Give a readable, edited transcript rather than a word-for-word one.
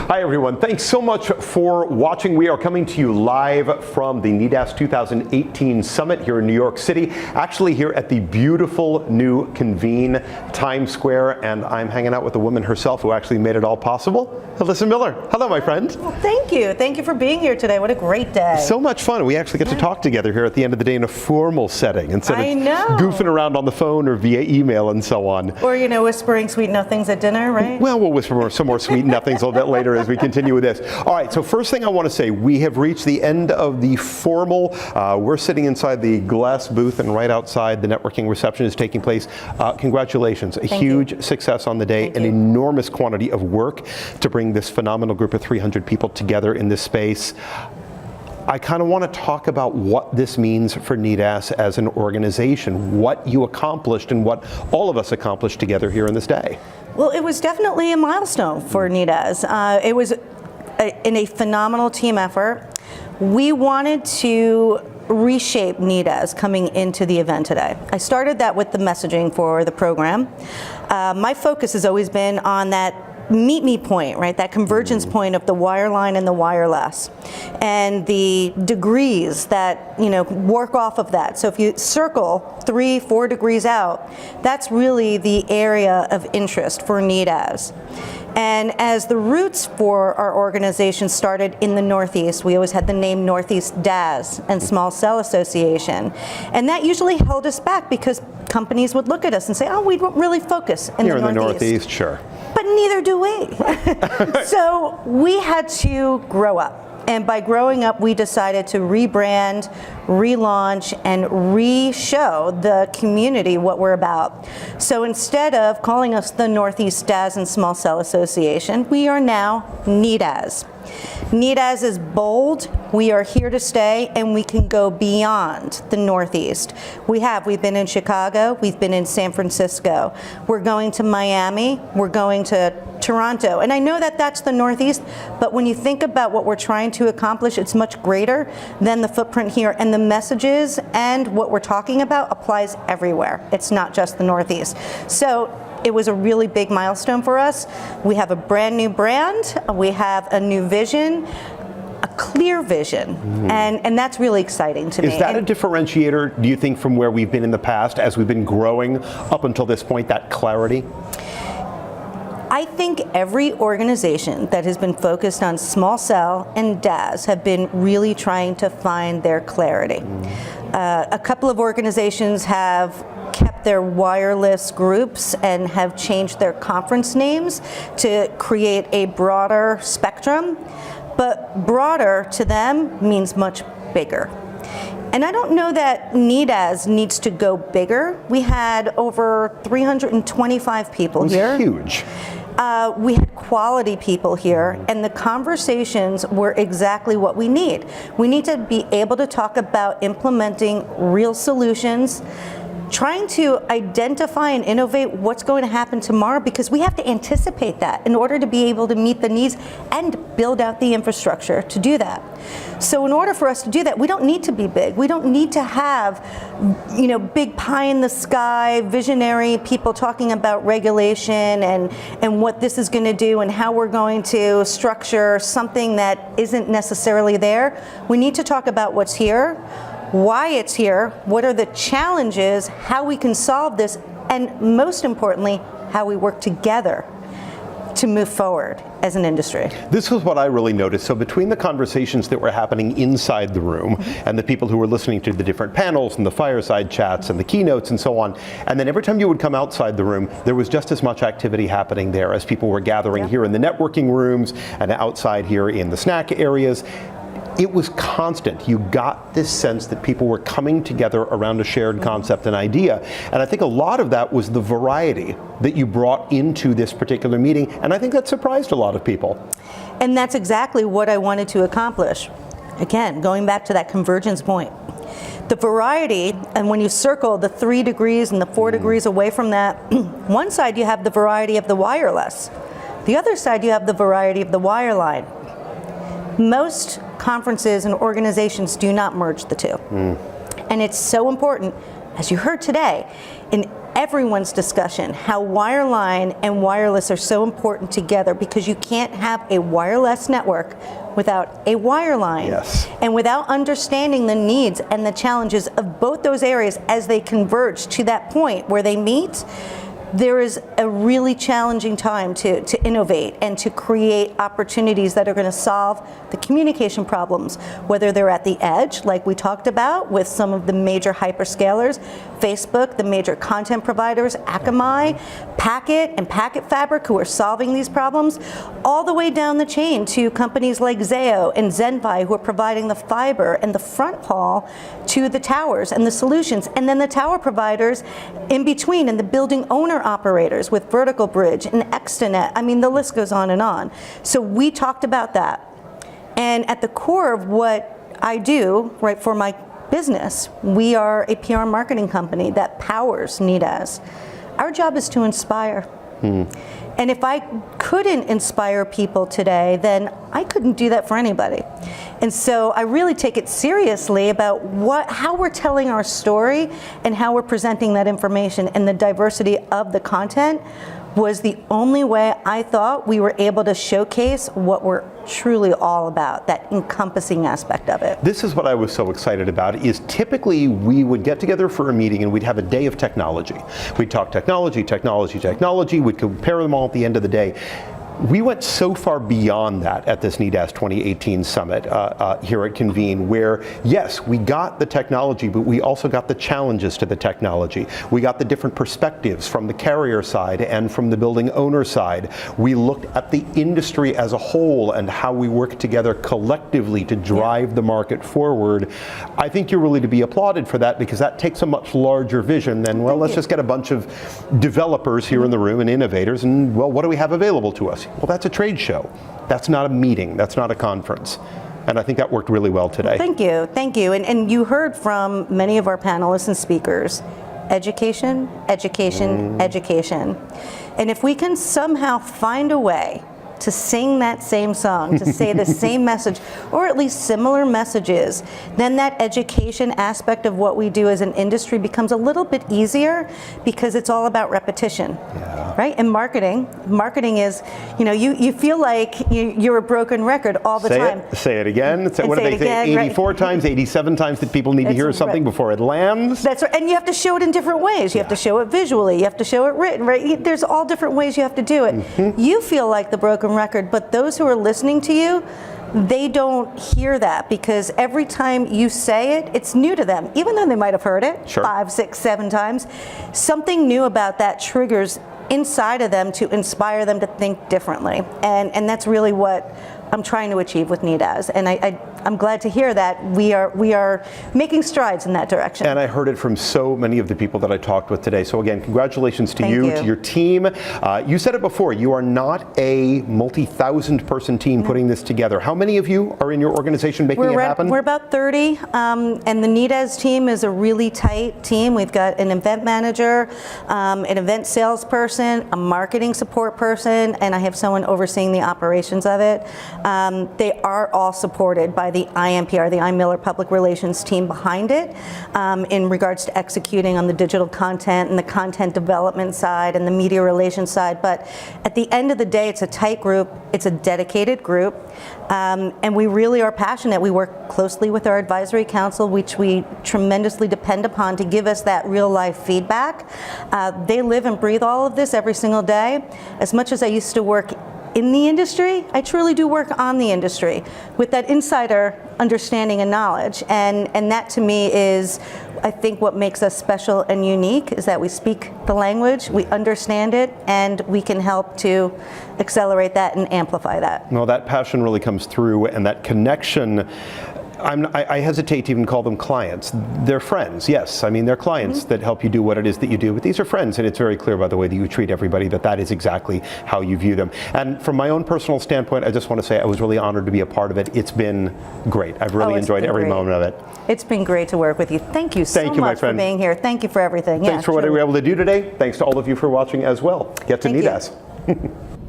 Hi everyone, thanks so much for watching. We are coming to you live from the NEDAS 2018 Summit here in New York City, actually here at the beautiful new Convene Times Square, and I'm hanging out with the woman herself who actually made it all possible, Ilissa Miller. Hello, my friend. Well, thank you. Thank you for being here today. What a great day. So much fun. We actually get to talk together here at the end of the day in a formal setting instead of goofing around on the phone or via email and so on. Or, you know, whispering sweet nothings at dinner, right? Well, we'll whisper some more sweet nothings a little bit later as we continue with this. All right, so first thing I want to say, we have reached the end of the formal, we're sitting inside the glass booth, and right outside the networking reception is taking place. Congratulations, a huge success on the day, an enormous quantity of work to bring this phenomenal group of 300 people together in this space. I kind of want to talk about what this means for NEDAS as an organization, what you accomplished and what all of us accomplished together here in this day. Well, it was definitely a milestone for NEDAS. It was in a phenomenal team effort. We wanted to reshape NEDAS coming into the event today. I started that with the messaging for the program. My focus has always been on that meet me point, right? That convergence point of the wireline and the wireless, and the degrees that, you know, work off of that. So if you circle 3-4 degrees out, that's really the area of interest for NEDAS. And as the roots for our organization started in the Northeast, we always had the name Northeast DAS and Small Cell Association. And that usually held us back because companies would look at us and say, oh, we don't really focus in the Northeast. Sure. But neither do we. So we had to grow up. And by growing up, we decided to rebrand, relaunch, and re-show the community what we're about. So instead of calling us the Northeast DAS and Small Cell Association, we are now NEDAS. NEDAS is bold, we are here to stay, and we can go beyond the Northeast. We've been in Chicago, we've been in San Francisco, we're going to Miami, we're going to Toronto. And I know that that's the Northeast, but when you think about what we're trying to accomplish, it's much greater than the footprint here. And the messages and what we're talking about applies everywhere. It's not just the Northeast. So it was a really big milestone for us. We have a brand new brand, we have a new vision, a clear vision, and that's really exciting to me. Is that a differentiator, do you think, from where we've been in the past as we've been growing up until this point, that clarity? I think every organization that has been focused on small cell and DAS have been really trying to find their clarity. A couple of organizations have kept their wireless groups and have changed their conference names to create a broader spectrum, but broader to them means much bigger. And I don't know that NEDAS needs to go bigger. We had over 325 people here. It was huge. We had quality people here, and the conversations were exactly what we need. We need to be able to talk about implementing real solutions, trying to identify and innovate what's going to happen tomorrow, because we have to anticipate that in order to be able to meet the needs and build out the infrastructure to do that. So in order for us to do that, we don't need to be big. We don't need to have, you know, big pie in the sky, visionary people talking about regulation and what this is going to do and how we're going to structure something that isn't necessarily there. We need to talk about what's here, why it's here, what are the challenges, how we can solve this, and most importantly, how we work together to move forward as an industry. This was what I really noticed. So between the conversations that were happening inside the room and the people who were listening to the different panels and the fireside chats and the keynotes and so on, and then every time you would come outside the room, there was just as much activity happening there as people were gathering here in the networking rooms and outside here in the snack areas. It was constant. You got this sense that people were coming together around a shared concept and idea. And I think a lot of that was the variety that you brought into this particular meeting. And I think that surprised a lot of people. And that's exactly what I wanted to accomplish. Again, going back to that convergence point. The variety, and when you circle the 3 degrees and the 4 degrees away from that, one side you have the variety of the wireless. The other side you have the variety of the wireline. Most conferences and organizations do not merge the two. And it's so important, as you heard today, in everyone's discussion, how wireline and wireless are so important together, because you can't have a wireless network without a wireline. Yes. And without understanding the needs and the challenges of both those areas as they converge to that point where they meet, there is a really challenging time to innovate and to create opportunities that are going to solve the communication problems, whether they're at the edge, like we talked about with some of the major hyperscalers, Facebook, the major content providers, Akamai, Packet and Packet Fabric, who are solving these problems, all the way down the chain to companies like Zayo and Zenvi, who are providing the fiber and the front haul to the towers and the solutions, and then the tower providers in between, and the building owner operators with Vertical Bridge and Extenet. I mean, the list goes on and on. So we talked about that. And at the core of what I do, right, for my business, we are a PR marketing company that powers NEDAS. Our job is to inspire. And if I couldn't inspire people today, then I couldn't do that for anybody. And so I really take it seriously about how we're telling our story and how we're presenting that information, and the diversity of the content was the only way I thought we were able to showcase what we're truly all about, that encompassing aspect of it. This is what I was so excited about, is typically we would get together for a meeting and we'd have a day of technology. We'd talk technology, technology, technology, we'd compare them all at the end of the day. We went so far beyond that at this NEDAS 2018 summit here at Convene, where yes, we got the technology, but we also got the challenges to the technology. We got the different perspectives from the carrier side and from the building owner side. We looked at the industry as a whole and how we work together collectively to drive the market forward. I think you're really to be applauded for that, because that takes a much larger vision than, well, let's just get a bunch of developers here in the room and innovators, and well, what do we have available to us? Well, that's a trade show. That's not a meeting. That's not a conference. And I think that worked really well today. Thank you. Thank you. And you heard from many of our panelists and speakers, education, education, education. And if we can somehow find a way to sing that same song, to say the same message, or at least similar messages, then that education aspect of what we do as an industry becomes a little bit easier, because it's all about repetition, right? And marketing is, you feel like you're a broken record all the time. Say it again. What do they say? 84 times, 87 times that people need to hear something before it lands? That's right. And you have to show it in different ways. You have to show it visually. You have to show it written, right? There's all different ways you have to do it. You feel like the broken record, but those who are listening to you, they don't hear that, because every time you say it, it's new to them, even though they might have heard it 5, 6, 7 times. Something new about that triggers inside of them to inspire them to think differently, and that's really what I'm trying to achieve with NEDAS, and I'm glad to hear that we are making strides in that direction. And I heard it from so many of the people that I talked with today. So again, congratulations to you, to your team. You said it before, you are not a multi-thousand person team putting this together. How many of you are in your organization making it happen? We're about 30, and the NEDAS team is a really tight team. We've got an event manager, an event salesperson, a marketing support person, and I have someone overseeing the operations of it. They are all supported by the IMPR, the iMiller public relations team behind it, in regards to executing on the digital content and the content development side and the media relations side. But at the end of the day, it's a tight group, it's a dedicated group, and we really are passionate. We work closely with our advisory council, which we tremendously depend upon to give us that real life feedback. They live and breathe all of this every single day. As much as I used to work in the industry, I truly do work on the industry with that insider understanding and knowledge, and that to me is, I think, what makes us special and unique, is that we speak the language, we understand it, and we can help to accelerate that and amplify that. Well, that passion really comes through, and that connection. I hesitate to even call them clients. They're friends, yes. I mean, they're clients that help you do what it is that you do, but these are friends, and it's very clear by the way that you treat everybody that is exactly how you view them. And from my own personal standpoint, I just want to say I was really honored to be a part of it. It's been great. I've really enjoyed every moment of it. It's been great to work with you. Thank you so much for being here. Thank you for everything. Thanks for what we were able to do today. Thanks to all of you for watching as well. Get to NEDAS.